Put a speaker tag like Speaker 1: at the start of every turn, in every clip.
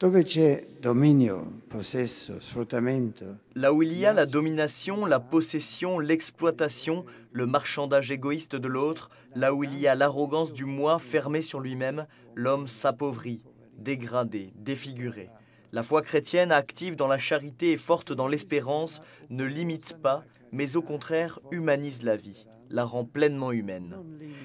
Speaker 1: Dove c'è dominio, possesso, sfruttamento.
Speaker 2: Là où il y a la domination, la possession, l'exploitation, le marchandage égoïste de l'autre, là où il y a l'arrogance du moi fermé sur lui-même, l'homme s'appauvrit, dégradé, défiguré. La foi chrétienne, active dans la charité et forte dans l'espérance, ne limite pas, mais au contraire humanise la vie, la rend pleinement humaine.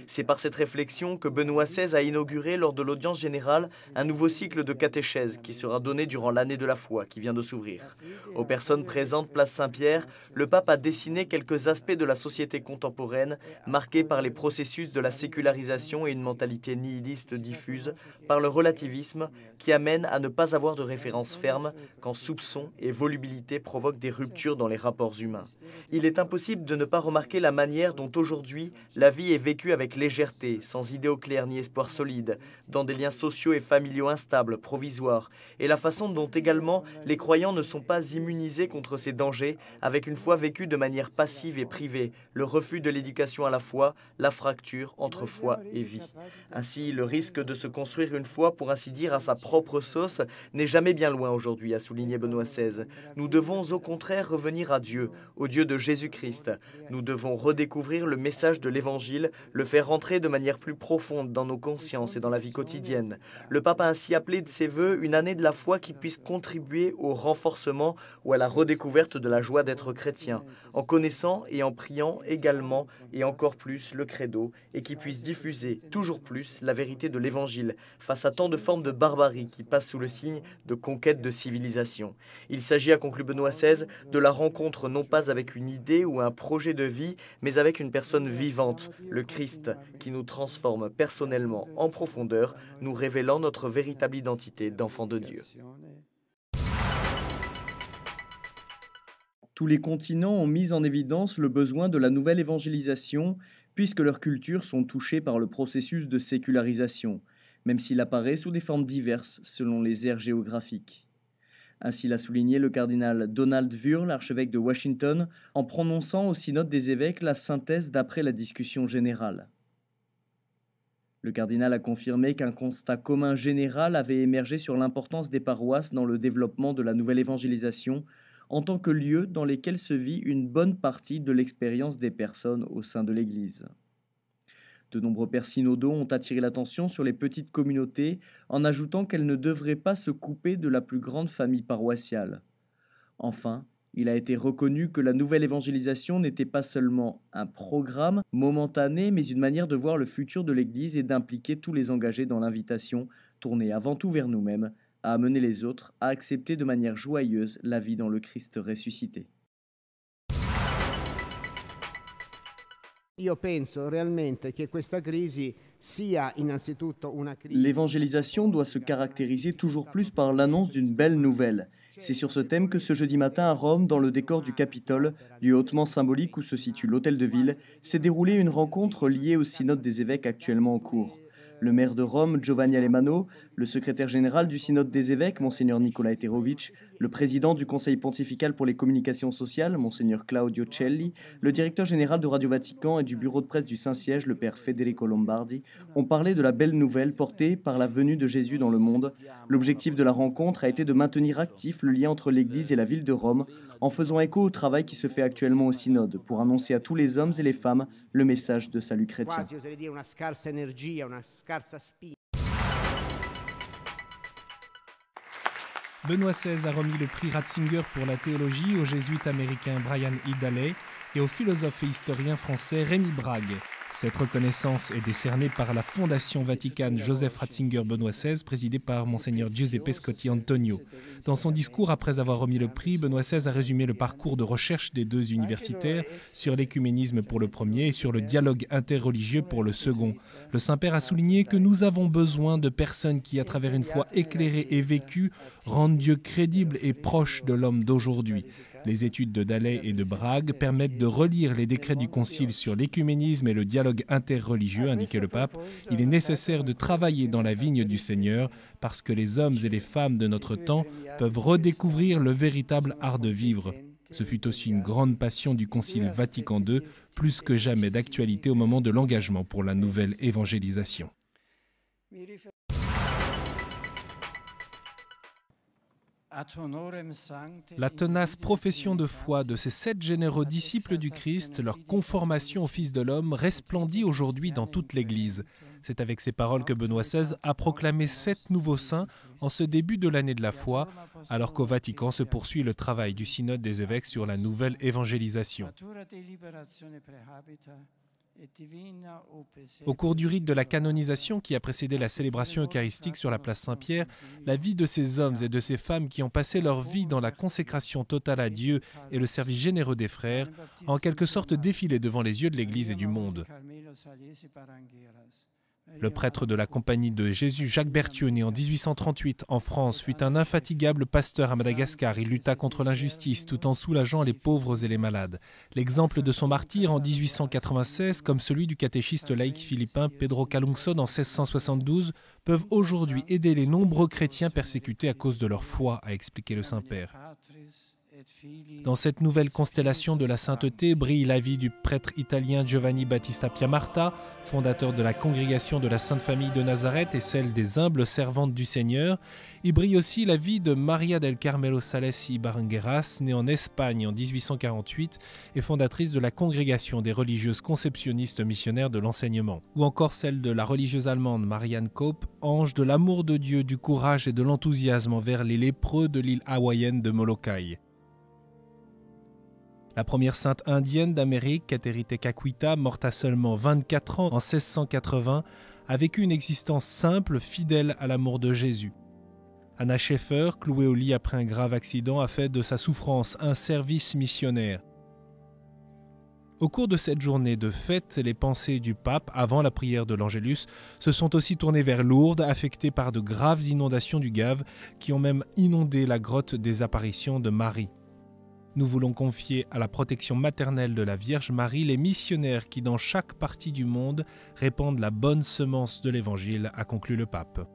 Speaker 2: C'est par cette réflexion que Benoît XVI a inauguré lors de l'audience générale un nouveau cycle de catéchèse qui sera donné durant l'année de la foi qui vient de s'ouvrir. Aux personnes présentes place Saint-Pierre, le pape a dessiné quelques aspects de la société contemporaine marqués par les processus de la sécularisation et une mentalité nihiliste diffuse, par le relativisme qui amène à ne pas avoir de référence ferme quand soupçon et volubilité provoquent des ruptures dans les rapports humains. Il est impossible de ne pas remarquer la manière dont aujourd'hui la vie est vécue avec légèreté, sans idéaux clairs ni espoir solide, dans des liens sociaux et familiaux instables, provisoires, et la façon dont également les croyants ne sont pas immunisés contre ces dangers, avec une foi vécue de manière passive et privée, le refus de l'éducation à la foi, la fracture entre foi et vie. Ainsi, le risque de se construire une foi, pour ainsi dire, à sa propre sauce, n'est jamais bien loin aujourd'hui, a souligné Benoît XVI. Nous devons au contraire revenir à Dieu, au Dieu de Jésus-Christ. Nous devons redécouvrir le message de l'Évangile, le faire rentrer de manière plus profonde dans nos consciences et dans la vie quotidienne. Le pape a ainsi appelé de ses vœux une année de la foi qui puisse contribuer au renforcement ou à la redécouverte de la joie d'être chrétien, en connaissant et en priant également et encore plus le credo, et qui puisse diffuser toujours plus la vérité de l'Évangile face à tant de formes de barbarie qui passent sous le signe de conquête de civilisation. Il s'agit, a conclu Benoît XVI, de la rencontre non pas avec une idée ou un projet de vie, mais avec une personne vivante, le Christ, qui nous transforme personnellement en profondeur, nous révélant notre véritable identité d'enfant de Dieu.
Speaker 3: Tous les continents ont mis en évidence le besoin de la nouvelle évangélisation, puisque leurs cultures sont touchées par le processus de sécularisation, même s'il apparaît sous des formes diverses selon les aires géographiques. Ainsi l'a souligné le cardinal Donald Wuerl, l'archevêque de Washington, en prononçant au synode des évêques la synthèse d'après la discussion générale. Le cardinal a confirmé qu'un constat commun général avait émergé sur l'importance des paroisses dans le développement de la nouvelle évangélisation en tant que lieu dans lesquels se vit une bonne partie de l'expérience des personnes au sein de l'Église. De nombreux pères synodaux ont attiré l'attention sur les petites communautés en ajoutant qu'elles ne devraient pas se couper de la plus grande famille paroissiale. Enfin, il a été reconnu que la nouvelle évangélisation n'était pas seulement un programme momentané, mais une manière de voir le futur de l'Église et d'impliquer tous les engagés dans l'invitation, tournée avant tout vers nous-mêmes, à amener les autres à accepter de manière joyeuse la vie dans le Christ ressuscité. L'évangélisation doit se caractériser toujours plus par l'annonce d'une belle nouvelle. C'est sur ce thème que ce jeudi matin à Rome, dans le décor du Capitole, lieu hautement symbolique où se situe l'hôtel de ville, s'est déroulée une rencontre liée au synode des évêques actuellement en cours. Le maire de Rome, Giovanni Alemanno, le secrétaire général du synode des évêques, Monseigneur Nicola Eterovic, le président du Conseil pontifical pour les communications sociales, Monseigneur Claudio Celli, le directeur général de Radio Vatican et du bureau de presse du Saint-Siège, le père Federico Lombardi, ont parlé de la belle nouvelle portée par la venue de Jésus dans le monde. L'objectif de la rencontre a été de maintenir actif le lien entre l'Église et la ville de Rome, en faisant écho au travail qui se fait actuellement au synode pour annoncer à tous les hommes et les femmes le message de salut chrétien.
Speaker 4: Benoît XVI a remis le prix Ratzinger pour la théologie au jésuite américain Brian E. Daley et au philosophe et historien français Rémi Brague. Cette reconnaissance est décernée par la Fondation Vaticane Joseph Ratzinger Benoît XVI, présidée par Monseigneur Giuseppe Scotti Antonio. Dans son discours, après avoir remis le prix, Benoît XVI a résumé le parcours de recherche des deux universitaires sur l'écuménisme pour le premier et sur le dialogue interreligieux pour le second. Le Saint-Père a souligné que nous avons besoin de personnes qui, à travers une foi éclairée et vécue, rendent Dieu crédible et proche de l'homme d'aujourd'hui. Les études de Daley et de Brague permettent de relire les décrets du Concile sur l'écuménisme et le dialogue interreligieux, indiquait le pape. Il est nécessaire de travailler dans la vigne du Seigneur parce que les hommes et les femmes de notre temps peuvent redécouvrir le véritable art de vivre. Ce fut aussi une grande passion du Concile Vatican II, plus que jamais d'actualité au moment de l'engagement pour la nouvelle évangélisation. La tenace profession de foi de ces 7 généreux disciples du Christ, leur conformation au Fils de l'homme, resplendit aujourd'hui dans toute l'Église. C'est avec ces paroles que Benoît XVI a proclamé 7 nouveaux saints en ce début de l'année de la foi, alors qu'au Vatican se poursuit le travail du synode des évêques sur la nouvelle évangélisation. Au cours du rite de la canonisation qui a précédé la célébration eucharistique sur la place Saint-Pierre, la vie de ces hommes et de ces femmes qui ont passé leur vie dans la consécration totale à Dieu et le service généreux des frères, a en quelque sorte défilé devant les yeux de l'Église et du monde. Le prêtre de la Compagnie de Jésus, Jacques Berthiaud, né en 1838 en France, fut un infatigable pasteur à Madagascar. Il lutta contre l'injustice tout en soulageant les pauvres et les malades. L'exemple de son martyre en 1896, comme celui du catéchiste laïque philippin Pedro Calungsod en 1672, peuvent aujourd'hui aider les nombreux chrétiens persécutés à cause de leur foi, a expliqué le Saint-Père. Dans cette nouvelle constellation de la sainteté brille la vie du prêtre italien Giovanni Battista Piamarta, fondateur de la congrégation de la Sainte Famille de Nazareth et celle des humbles servantes du Seigneur. Il brille aussi la vie de Maria del Carmelo Sales y Barangueras, née en Espagne en 1848 et fondatrice de la congrégation des religieuses conceptionnistes missionnaires de l'enseignement. Ou encore celle de la religieuse allemande Marianne Kopp, ange de l'amour de Dieu, du courage et de l'enthousiasme envers les lépreux de l'île hawaïenne de Molokai. La première sainte indienne d'Amérique, Kateri Tekakwitha, morte à seulement 24 ans en 1680, a vécu une existence simple, fidèle à l'amour de Jésus. Anna Schaeffer, clouée au lit après un grave accident, a fait de sa souffrance un service missionnaire. Au cours de cette journée de fête, les pensées du pape, avant la prière de l'Angélus, se sont aussi tournées vers Lourdes, affectées par de graves inondations du Gave, qui ont même inondé la grotte des apparitions de Marie. Nous voulons confier à la protection maternelle de la Vierge Marie les missionnaires qui, dans chaque partie du monde, répandent la bonne semence de l'Évangile, a conclu le pape.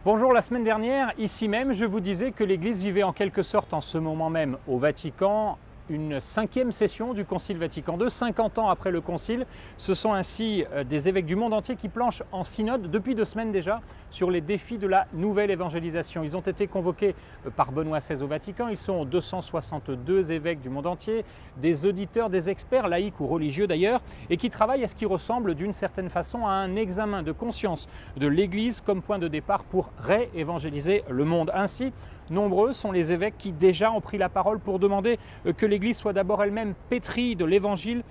Speaker 5: Bonjour, la semaine dernière, ici même, je vous disais que l'Église vivait en quelque sorte en ce moment même au Vatican une 5e session du Concile Vatican II, 50 ans après le Concile. Ce sont ainsi des évêques du monde entier qui planchent en synode depuis 2 semaines déjà sur les défis de la nouvelle évangélisation. Ils ont été convoqués par Benoît XVI au Vatican. Ils sont 262 évêques du monde entier, des auditeurs, des experts, laïcs ou religieux d'ailleurs, et qui travaillent à ce qui ressemble d'une certaine façon à un examen de conscience de l'Église comme point de départ pour réévangéliser le monde. Ainsi, nombreux sont les évêques qui déjà ont pris la parole pour demander que l'Église soit d'abord elle-même pétrie de l'Évangile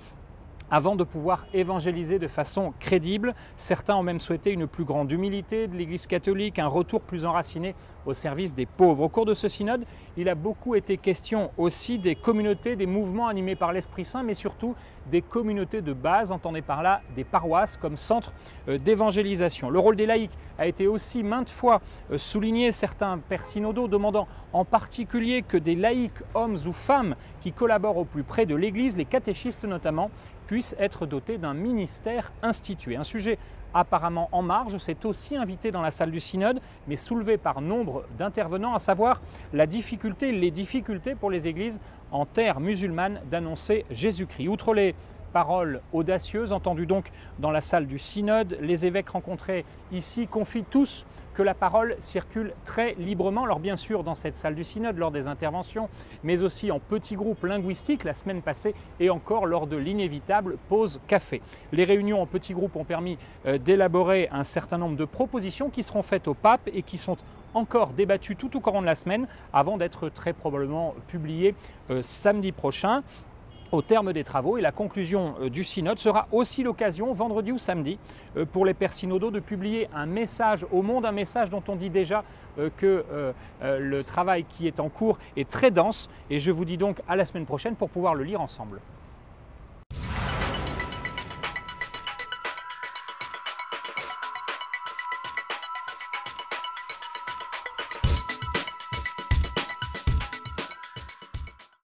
Speaker 5: avant de pouvoir évangéliser de façon crédible. Certains ont même souhaité une plus grande humilité de l'Église catholique, un retour plus enraciné au service des pauvres. Au cours de ce synode, il a beaucoup été question aussi des communautés, des mouvements animés par l'Esprit Saint, mais surtout des communautés de base, entendez par là des paroisses comme centre d'évangélisation. Le rôle des laïcs a été aussi maintes fois souligné, certains pères synodaux demandant en particulier que des laïcs, hommes ou femmes qui collaborent au plus près de l'Église, les catéchistes notamment, puissent être dotés d'un ministère institué. Un sujet apparemment en marge, s'est aussi invité dans la salle du synode, mais soulevé par nombre d'intervenants, à savoir les difficultés pour les églises en terre musulmane d'annoncer Jésus-Christ. Outre les paroles audacieuses entendues donc dans la salle du synode, les évêques rencontrés ici confient tous que la parole circule très librement, alors bien sûr dans cette salle du synode lors des interventions, mais aussi en petits groupes linguistiques la semaine passée et encore lors de l'inévitable pause café. Les réunions en petits groupes ont permis d'élaborer un certain nombre de propositions qui seront faites au pape et qui sont encore débattues tout au courant de la semaine avant d'être très probablement publiées samedi prochain. Au terme des travaux, et la conclusion du synode sera aussi l'occasion, vendredi ou samedi, pour les pères synodaux de publier un message au monde, un message dont on dit déjà que le travail qui est en cours est très dense, et je vous dis donc à la semaine prochaine pour pouvoir le lire ensemble.